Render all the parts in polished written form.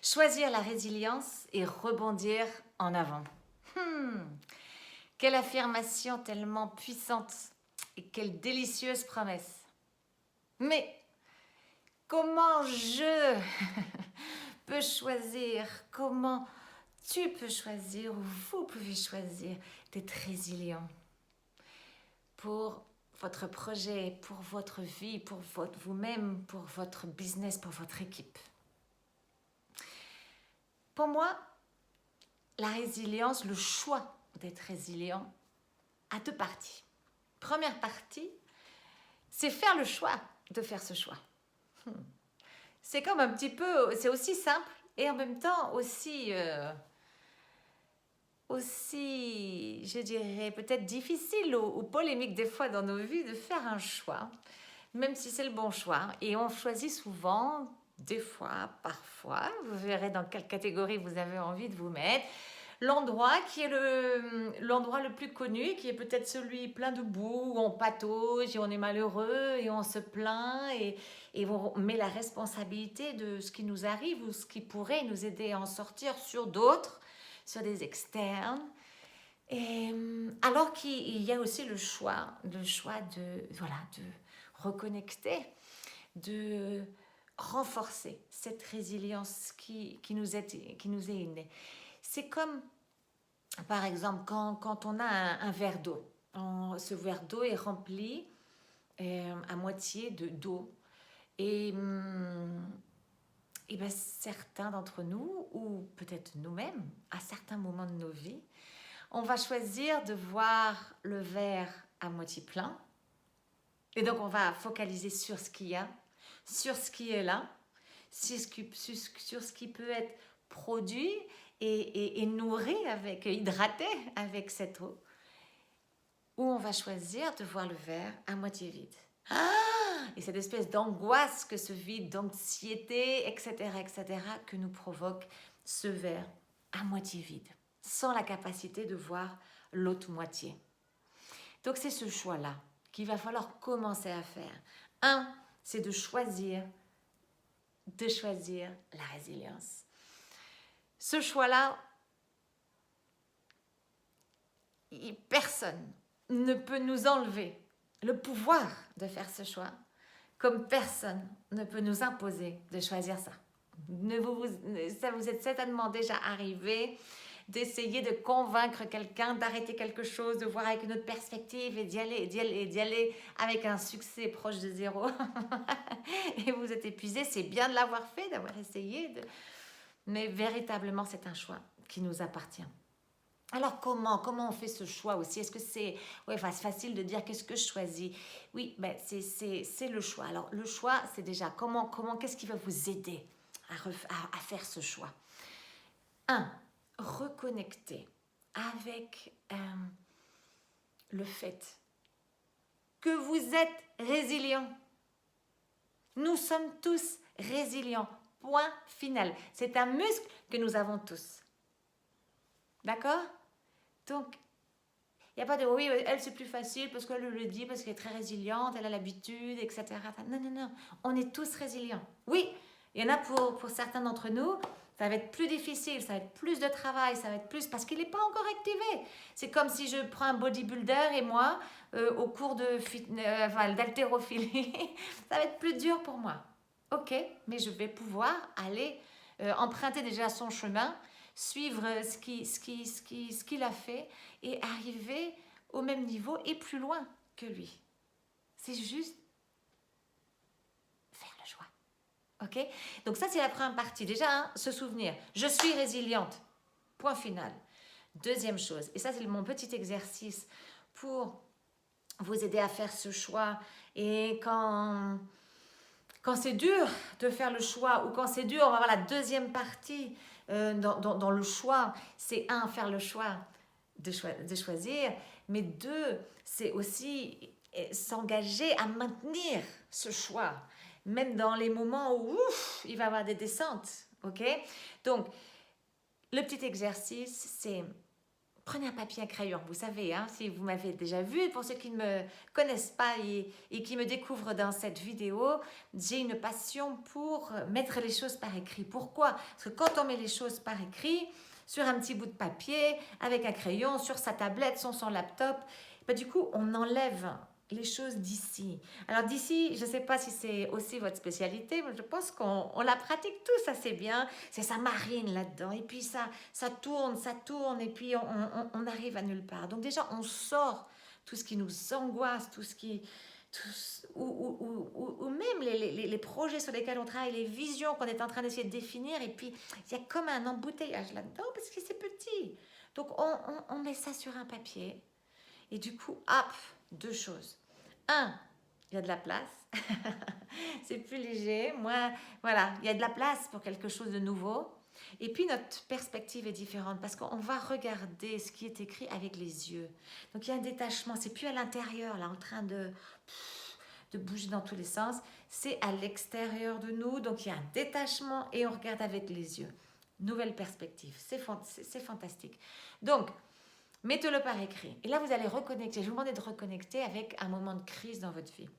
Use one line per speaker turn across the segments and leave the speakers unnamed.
Choisir la résilience et rebondir en avant. Hmm, Quelle affirmation tellement puissante et quelle délicieuse promesse. Mais comment je peux choisir, comment tu peux choisir ou vous pouvez choisir d'être résilient pour votre projet, pour votre vie, pour vous-même, pour votre business, pour votre équipe. Pour moi, la résilience, le choix d'être résilient, a deux parties. Première partie, c'est faire le choix de faire ce choix. C'est comme un petit peu, c'est aussi simple et en même temps aussi, je dirais, peut-être difficile ou polémique des fois dans nos vies de faire un choix, même si c'est le bon choix. Et on choisit souvent, des fois, parfois, vous verrez dans quelle catégorie vous avez envie de vous mettre, l'endroit qui est l'endroit le plus connu, qui est peut-être celui plein de boue, où on patauge et on est malheureux et on se plaint et on met la responsabilité de ce qui nous arrive ou ce qui pourrait nous aider à en sortir sur d'autres, sur des externes. Et, alors qu'il y a aussi le choix de reconnecter, de renforcer cette résilience qui nous est innée. C'est comme, par exemple, quand on a un verre d'eau. Ce verre d'eau est rempli à moitié d'eau. Et, et ben, certains d'entre nous, ou peut-être nous-mêmes, à certains moments de nos vies, on va choisir de voir le verre à moitié plein. Et donc, on va focaliser sur ce qu'il y a, sur ce qui est là, sur ce qui peut être produit et nourri, hydraté avec cette eau. Ou on va choisir de voir le verre à moitié vide. Et cette espèce d'angoisse que ce vide, d'anxiété, etc., que nous provoque ce verre à moitié vide, sans la capacité de voir l'autre moitié. Donc c'est ce choix-là qu'il va falloir commencer à faire. Un, c'est de choisir la résilience. Ce choix-là, personne ne peut nous enlever le pouvoir de faire ce choix, comme personne ne peut nous imposer de choisir ça. Ça vous est certainement déjà arrivé d'essayer de convaincre quelqu'un d'arrêter quelque chose, de voir avec une autre perspective et d'y aller avec un succès proche de zéro. Et vous êtes épuisé, c'est bien de l'avoir fait, d'avoir essayé, mais véritablement c'est un choix qui nous appartient. Alors comment on fait ce choix aussi? Est-ce que c'est facile de dire qu'est-ce que je choisis? Oui, ben c'est le choix. Alors le choix, c'est déjà comment qu'est-ce qui va vous aider à faire ce choix? Un, reconnecter avec le fait que vous êtes résilient. Nous sommes tous résilients. Point final. C'est un muscle que nous avons tous. D'accord? Donc, il n'y a pas de oui, elle c'est plus facile parce qu'elle le dit, parce qu'elle est très résiliente, elle a l'habitude, etc. Non. On est tous résilients. Oui, il y en a pour certains d'entre nous, ça va être plus difficile, ça va être plus de travail, ça va être plus parce qu'il n'est pas encore activé. C'est comme si je prends un bodybuilder et moi, au cours d'haltérophilie, ça va être plus dur pour moi. Ok, mais je vais pouvoir aller emprunter déjà son chemin, suivre ce qu'il a fait et arriver au même niveau et plus loin que lui. C'est juste faire le choix. Ok? Donc ça, c'est la première partie. Déjà, se souvenir, je suis résiliente. Point final. Deuxième chose, et ça, c'est mon petit exercice pour vous aider à faire ce choix. Et quand c'est dur de faire le choix ou quand c'est dur, on va voir la deuxième partie dans le choix. C'est un, faire le choix de choisir, mais deux, c'est aussi s'engager à maintenir ce choix, même dans les moments où il va y avoir des descentes. Ok? Donc, le petit exercice, c'est Prenez un papier, un crayon. Vous savez, hein, si vous m'avez déjà vu, pour ceux qui ne me connaissent pas et qui me découvrent dans cette vidéo, j'ai une passion pour mettre les choses par écrit. Pourquoi? Parce que quand on met les choses par écrit, sur un petit bout de papier, avec un crayon, sur sa tablette, sur son laptop, bah, du coup, on enlève les choses d'ici. Alors d'ici, je ne sais pas si c'est aussi votre spécialité, mais je pense qu'on la pratique tous assez bien. C'est ça marine là-dedans. Et puis ça tourne, et puis on arrive à nulle part. Donc déjà, on sort tout ce qui nous angoisse, tout ce qui... ou même les projets sur lesquels on travaille, les visions qu'on est en train d'essayer de définir. Et puis, il y a comme un embouteillage là-dedans parce que c'est petit. Donc, on met ça sur un papier. Et du coup, hop, deux choses. Un, il y a de la place. C'est plus léger. Moi, voilà, il y a de la place pour quelque chose de nouveau. Et puis, notre perspective est différente parce qu'on va regarder ce qui est écrit avec les yeux. Donc, il y a un détachement. C'est plus à l'intérieur, là, en train de bouger dans tous les sens. C'est à l'extérieur de nous. Donc, il y a un détachement et on regarde avec les yeux. Nouvelle perspective. C'est fantastique. Donc, mettez-le par écrit. Et là, vous allez reconnecter. Je vous demande de reconnecter avec un moment de crise dans votre vie.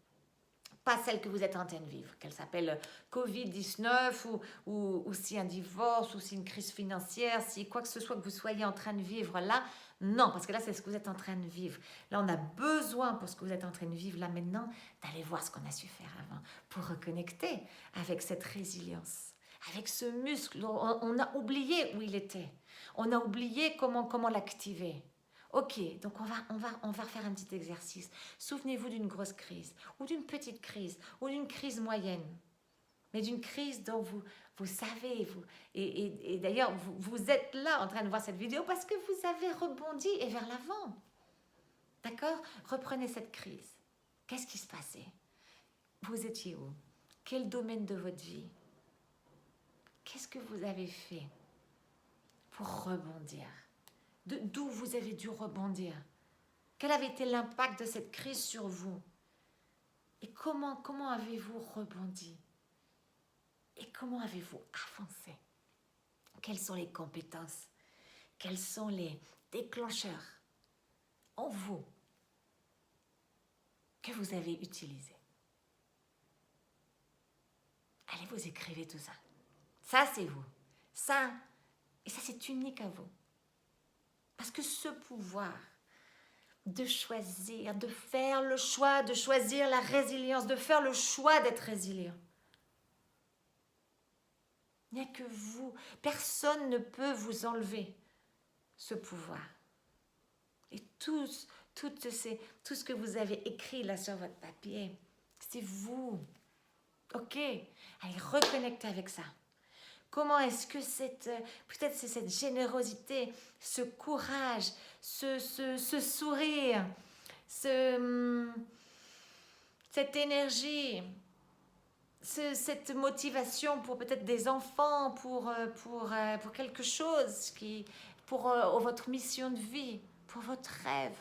Pas celle que vous êtes en train de vivre, qu'elle s'appelle Covid-19 ou si un divorce ou si une crise financière, si quoi que ce soit que vous soyez en train de vivre là. Non, parce que là, c'est ce que vous êtes en train de vivre. Là, on a besoin, pour ce que vous êtes en train de vivre là maintenant, d'aller voir ce qu'on a su faire avant pour reconnecter avec cette résilience, avec ce muscle. On a oublié où il était. On a oublié comment l'activer. Ok, donc on va faire un petit exercice. Souvenez-vous d'une grosse crise, ou d'une petite crise, ou d'une crise moyenne. Mais d'une crise dont vous savez, et d'ailleurs, vous êtes là en train de voir cette vidéo parce que vous avez rebondi et vers l'avant. D'accord? Reprenez cette crise. Qu'est-ce qui se passait? Vous étiez où? Quel domaine de votre vie? Qu'est-ce que vous avez fait pour rebondir? D'où vous avez dû rebondir? Quel avait été l'impact de cette crise sur vous? Et comment avez-vous rebondi? Et comment avez-vous avancé? Quelles sont les compétences? Quels sont les déclencheurs en vous que vous avez utilisés? Allez, vous écrivez tout ça. Ça, c'est vous. Ça, et ça, c'est unique à vous. Parce que ce pouvoir de choisir, de faire le choix, de choisir la résilience, de faire le choix d'être résilient. Il n'y a que vous. Personne ne peut vous enlever ce pouvoir. Et tout ce que vous avez écrit là sur votre papier, c'est vous. Ok, allez, reconnectez avec ça. Comment est-ce que peut-être c'est cette générosité, ce courage, ce sourire, cette énergie, cette motivation pour peut-être des enfants, pour quelque chose, pour votre mission de vie, pour votre rêve,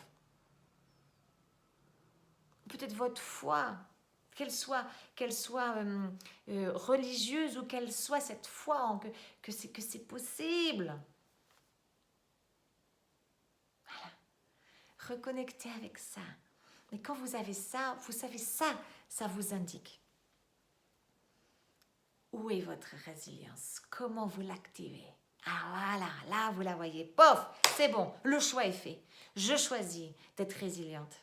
peut-être votre foi, qu'elle soit religieuse ou qu'elle soit cette foi que c'est possible. Voilà. Reconnectez avec ça. Mais quand vous avez ça, vous savez ça vous indique. Où est votre résilience? Comment vous l'activez? Ah voilà, là vous la voyez. Pof, c'est bon, le choix est fait. Je choisis d'être résiliente.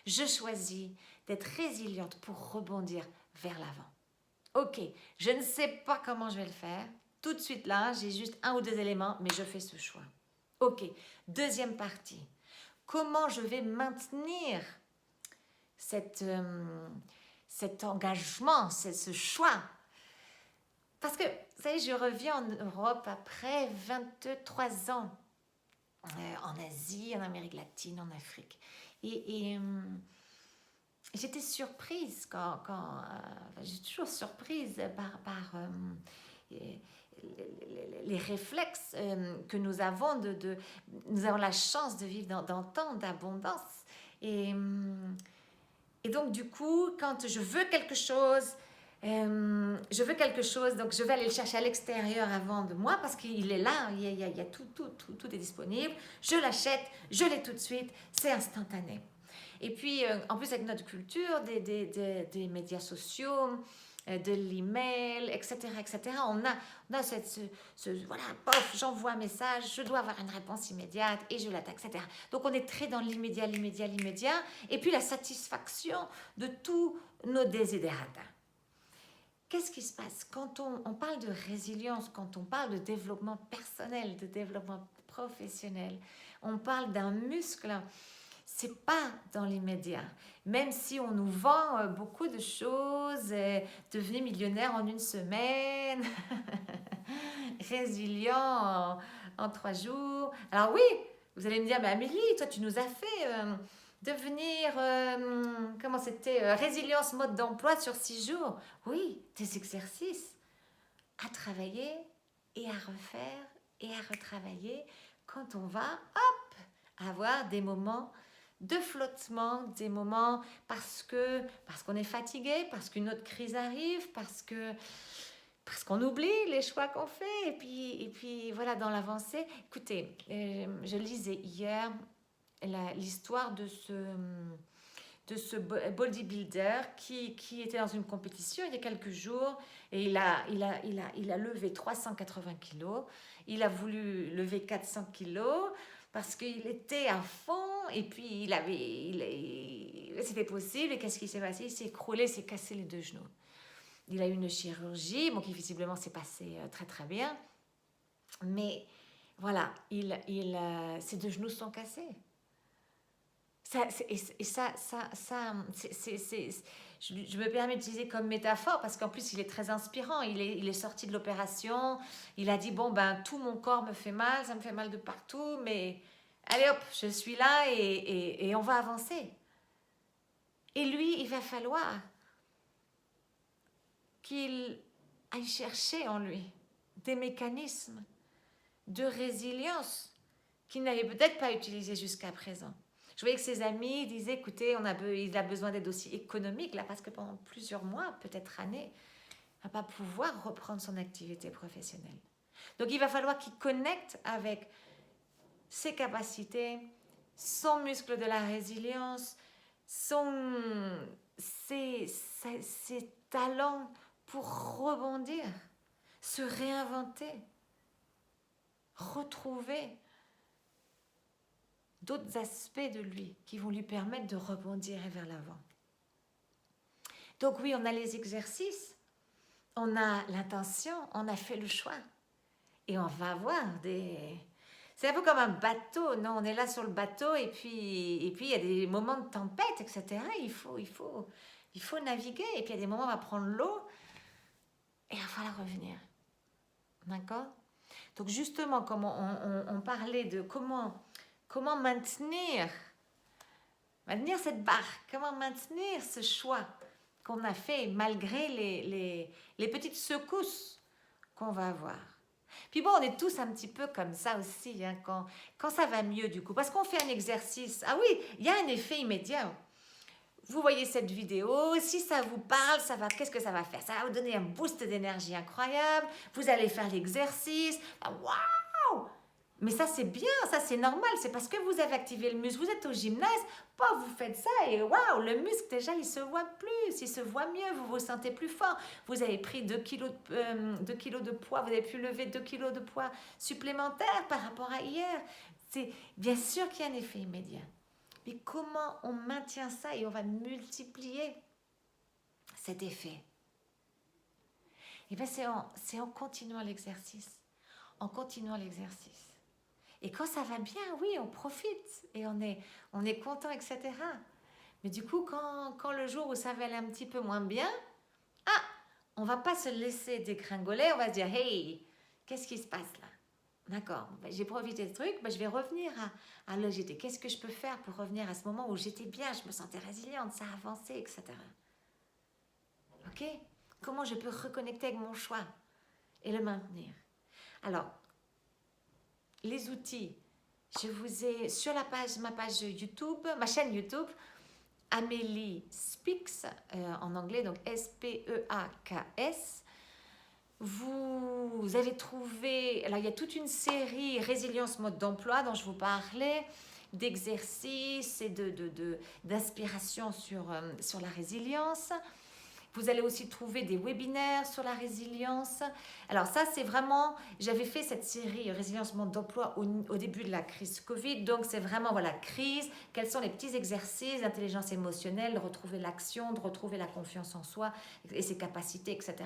Je choisis d'être résiliente pour rebondir vers l'avant. Ok, je ne sais pas comment je vais le faire. Tout de suite là, j'ai juste un ou deux éléments, mais je fais ce choix. Ok, deuxième partie. Comment je vais maintenir cet engagement, ce choix? Parce que, vous savez, je reviens en Europe après 23 ans, en Asie, en Amérique latine, en Afrique. Et j'étais surprise j'étais toujours surprise par les réflexes que nous avons. Nous avons la chance de vivre dans tant d'abondance. Et donc, du coup, quand je veux quelque chose, Je veux quelque chose, donc je vais aller le chercher à l'extérieur avant de moi parce qu'il est là, il y a tout est disponible. Je l'achète, je l'ai tout de suite, c'est instantané. Et puis, en plus, avec notre culture, des médias sociaux, de l'email, etc., on a voilà, pof, j'envoie un message, je dois avoir une réponse immédiate et je l'attaque, etc. Donc, on est très dans l'immédiat, et puis la satisfaction de tous nos desiderata. Qu'est-ce qui se passe quand on parle de résilience, quand on parle de développement personnel, de développement professionnel, on parle d'un muscle, c'est pas dans l'immédiat. Même si on nous vend beaucoup de choses, devenir millionnaire en une semaine, résilient en 3 jours. Alors oui, vous allez me dire, mais Amélie, toi tu nous as fait devenir, comment c'était, résilience mode d'emploi sur 6 jours. Oui, des exercices à travailler et à refaire et à retravailler quand on va, hop, avoir des moments de flottement, des moments parce qu'on est fatigué, parce qu'une autre crise arrive, parce qu'on oublie les choix qu'on fait, et puis voilà, dans l'avancée. Écoutez, je lisais hier l'histoire de ce bodybuilder qui était dans une compétition il y a quelques jours et il a levé 380 kilos, il a voulu lever 400 kilos parce qu'il était à fond et puis c'était possible, et qu'est-ce qui s'est passé? Il s'est écroulé, il s'est cassé les 2 genoux. Il a eu une chirurgie, bon, qui visiblement s'est passée très très bien, mais voilà, ses 2 genoux sont cassés. Je me permets d'utiliser comme métaphore parce qu'en plus il est très inspirant. Il est sorti de l'opération, il a dit bon ben tout mon corps me fait mal, ça me fait mal de partout, mais allez hop, je suis là et on va avancer. Et lui, il va falloir qu'il aille chercher en lui des mécanismes de résilience qu'il n'avait peut-être pas utilisés jusqu'à présent. Je voyais que ses amis disaient, écoutez, il a besoin d'aide aussi économique, là, parce que pendant plusieurs mois, peut-être années, il ne va pas pouvoir reprendre son activité professionnelle. Donc, il va falloir qu'il connecte avec ses capacités, son muscle de la résilience, ses talents pour rebondir, se réinventer, retrouver d'autres aspects de lui qui vont lui permettre de rebondir vers l'avant. Donc oui, on a les exercices, on a l'intention, on a fait le choix. Et on va avoir des... C'est un peu comme un bateau, non? On est là sur le bateau et puis il y a des moments de tempête, etc. Il faut naviguer. Et puis il y a des moments où on va prendre l'eau et il va falloir revenir. D'accord? Donc justement, comme on parlait de comment maintenir cette barque, comment maintenir ce choix qu'on a fait malgré les petites secousses qu'on va avoir. Puis bon, on est tous un petit peu comme ça aussi, hein, quand ça va mieux du coup, parce qu'on fait un exercice. Ah oui, il y a un effet immédiat. Vous voyez cette vidéo, si ça vous parle, qu'est-ce que ça va faire? Ça va vous donner un boost d'énergie incroyable, vous allez faire l'exercice, waouh! Mais ça, c'est bien, ça, c'est normal. C'est parce que vous avez activé le muscle. Vous êtes au gymnase, vous faites ça et waouh, le muscle, déjà, il se voit plus, il se voit mieux, vous vous sentez plus fort. Vous avez pris 2 kilos de poids, vous avez pu lever 2 kilos de poids supplémentaires par rapport à hier. C'est bien sûr qu'il y a un effet immédiat. Mais comment on maintient ça et on va multiplier cet effet? Et bien, c'est en continuant l'exercice. En continuant l'exercice. Et quand ça va bien, oui, on profite et on est content, etc. Mais du coup, quand le jour où ça va aller un petit peu moins bien, on ne va pas se laisser dégringoler, on va se dire, hey, qu'est-ce qui se passe là? D'accord, j'ai profité de ce truc, je vais revenir à là où j'étais. Qu'est-ce que je peux faire pour revenir à ce moment où j'étais bien, je me sentais résiliente, ça avançait, etc. Ok? Comment je peux reconnecter avec mon choix et le maintenir? Alors, les outils, je vous ai sur ma page YouTube, ma chaîne YouTube, Amélie Speaks, en anglais, donc S-P-E-A-K-S. Vous avez trouvé, alors il y a toute une série résilience mode d'emploi dont je vous parlais, d'exercices et d'inspiration sur la résilience. Vous allez aussi trouver des webinaires sur la résilience. Alors ça, c'est vraiment... J'avais fait cette série Résilience Monde d'Emploi au début de la crise Covid. Donc, c'est vraiment, voilà, crise. Quels sont les petits exercices d'intelligence émotionnelle, de retrouver l'action, de retrouver la confiance en soi et ses capacités, etc.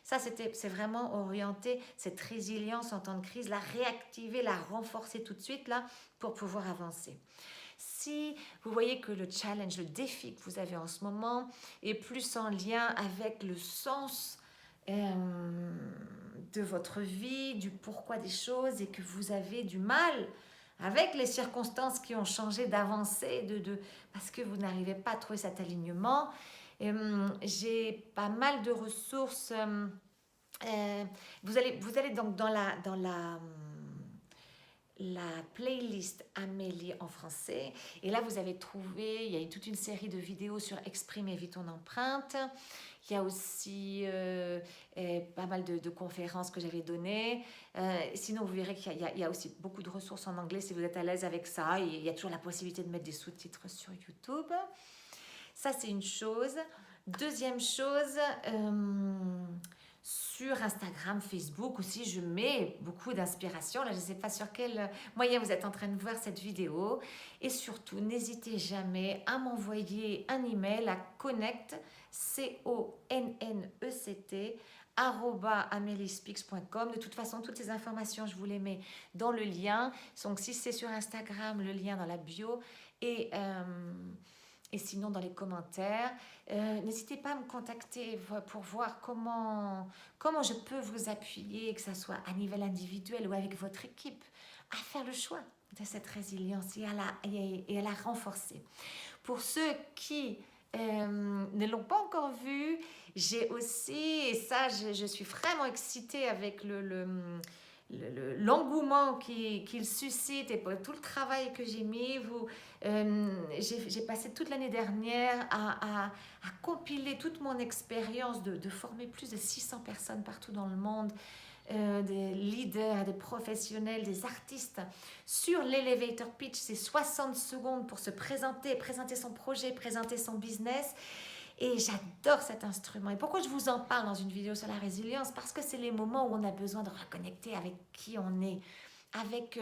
Ça, c'est vraiment orienté, cette résilience en temps de crise, la réactiver, la renforcer tout de suite, là, pour pouvoir avancer. Si vous voyez que le challenge, le défi que vous avez en ce moment est plus en lien avec le sens de votre vie, du pourquoi des choses et que vous avez du mal avec les circonstances qui ont changé d'avancer, parce que vous n'arrivez pas à trouver cet alignement, j'ai pas mal de ressources. Vous allez donc dans la playlist Amélie en français. Et là, vous avez trouvé, il y a toute une série de vidéos sur Exprime et évite ton empreinte. Il y a aussi pas mal de conférences que j'avais données. Sinon, vous verrez qu'il y a aussi beaucoup de ressources en anglais si vous êtes à l'aise avec ça. Il y a toujours la possibilité de mettre des sous-titres sur YouTube. Ça, c'est une chose. Deuxième chose... sur Instagram, Facebook aussi, je mets beaucoup d'inspiration. Là, je ne sais pas sur quel moyen vous êtes en train de voir cette vidéo. Et surtout, n'hésitez jamais à m'envoyer un email à connect, C-O-N-N-E-C-T, @ameliespeaks.com. De toute façon, toutes ces informations, je vous les mets dans le lien. Donc, si c'est sur Instagram, le lien dans la bio. Et sinon, dans les commentaires, n'hésitez pas à me contacter pour voir comment je peux vous appuyer, que ce soit à niveau individuel ou avec votre équipe, à faire le choix de cette résilience et à la renforcer. Pour ceux qui ne l'ont pas encore vu, j'ai aussi, et ça, je suis vraiment excitée avec l'engouement qu'il suscite et pour tout le travail que j'ai mis. J'ai passé toute l'année dernière à compiler toute mon expérience de former plus de 600 personnes partout dans le monde, des leaders, des professionnels, des artistes sur l'elevator pitch. C'est 60 secondes pour se présenter son projet, présenter son business. Et j'adore cet instrument. Et pourquoi je vous en parle dans une vidéo sur la résilience? Parce que c'est les moments où on a besoin de reconnecter avec qui on est, avec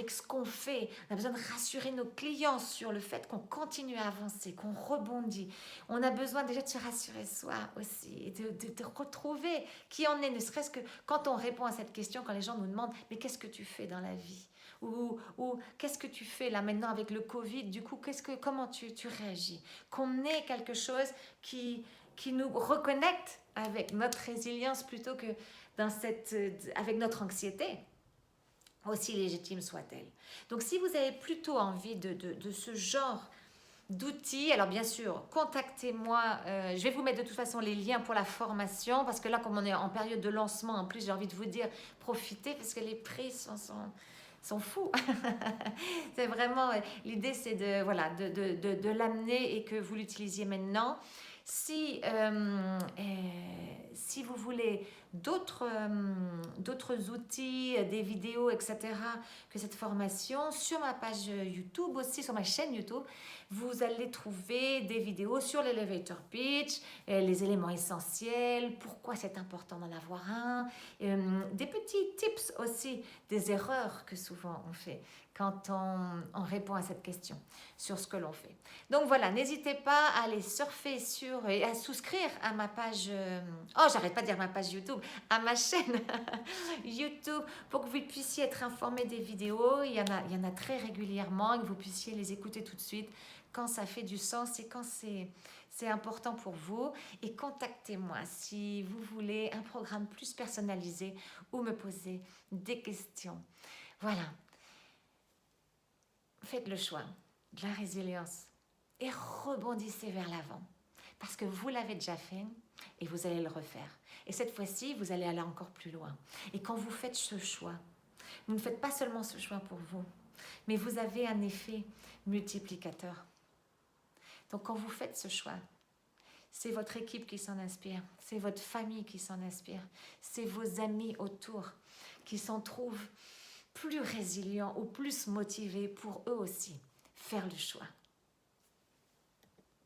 ce qu'on fait. On a besoin de rassurer nos clients sur le fait qu'on continue à avancer, qu'on rebondit. On a besoin déjà de se rassurer soi aussi, et de retrouver qui on est, ne serait-ce que quand on répond à cette question, quand les gens nous demandent « mais qu'est-ce que tu fais dans la vie ?» ou qu'est-ce que tu fais là maintenant avec le Covid, du coup, comment tu réagis? Qu'on ait quelque chose qui nous reconnecte avec notre résilience plutôt que avec notre anxiété, aussi légitime soit-elle. Donc, si vous avez plutôt envie de ce genre d'outils, alors bien sûr, contactez-moi. Je vais vous mettre de toute façon les liens pour la formation, parce que là, comme on est en période de lancement, en plus, j'ai envie de vous dire, profitez, parce que les prix sont fous. C'est vraiment, l'idée, c'est de l'amener et que vous l'utilisiez maintenant. Si vous voulez d'autres outils, des vidéos, etc., que cette formation, sur ma page YouTube aussi, sur ma chaîne YouTube, vous allez trouver des vidéos sur l'elevator pitch, les éléments essentiels, pourquoi c'est important d'en avoir un, des petits tips aussi, des erreurs que souvent on fait quand on répond à cette question sur ce que l'on fait. Donc voilà, n'hésitez pas à aller surfer et à souscrire à ma page, j'arrête pas de dire ma page YouTube, à ma chaîne YouTube, pour que vous puissiez être informés des vidéos. Il y en a très régulièrement, et que vous puissiez les écouter tout de suite quand ça fait du sens et quand c'est important pour vous. Et contactez-moi si vous voulez un programme plus personnalisé ou me poser des questions. Voilà. Faites le choix de la résilience et rebondissez vers l'avant, parce que vous l'avez déjà fait et vous allez le refaire. Et cette fois-ci, vous allez aller encore plus loin. Et quand vous faites ce choix, vous ne faites pas seulement ce choix pour vous, mais vous avez un effet multiplicateur. Donc quand vous faites ce choix, c'est votre équipe qui s'en inspire, c'est votre famille qui s'en inspire, c'est vos amis autour qui s'en trouvent plus résilients ou plus motivés pour eux aussi faire le choix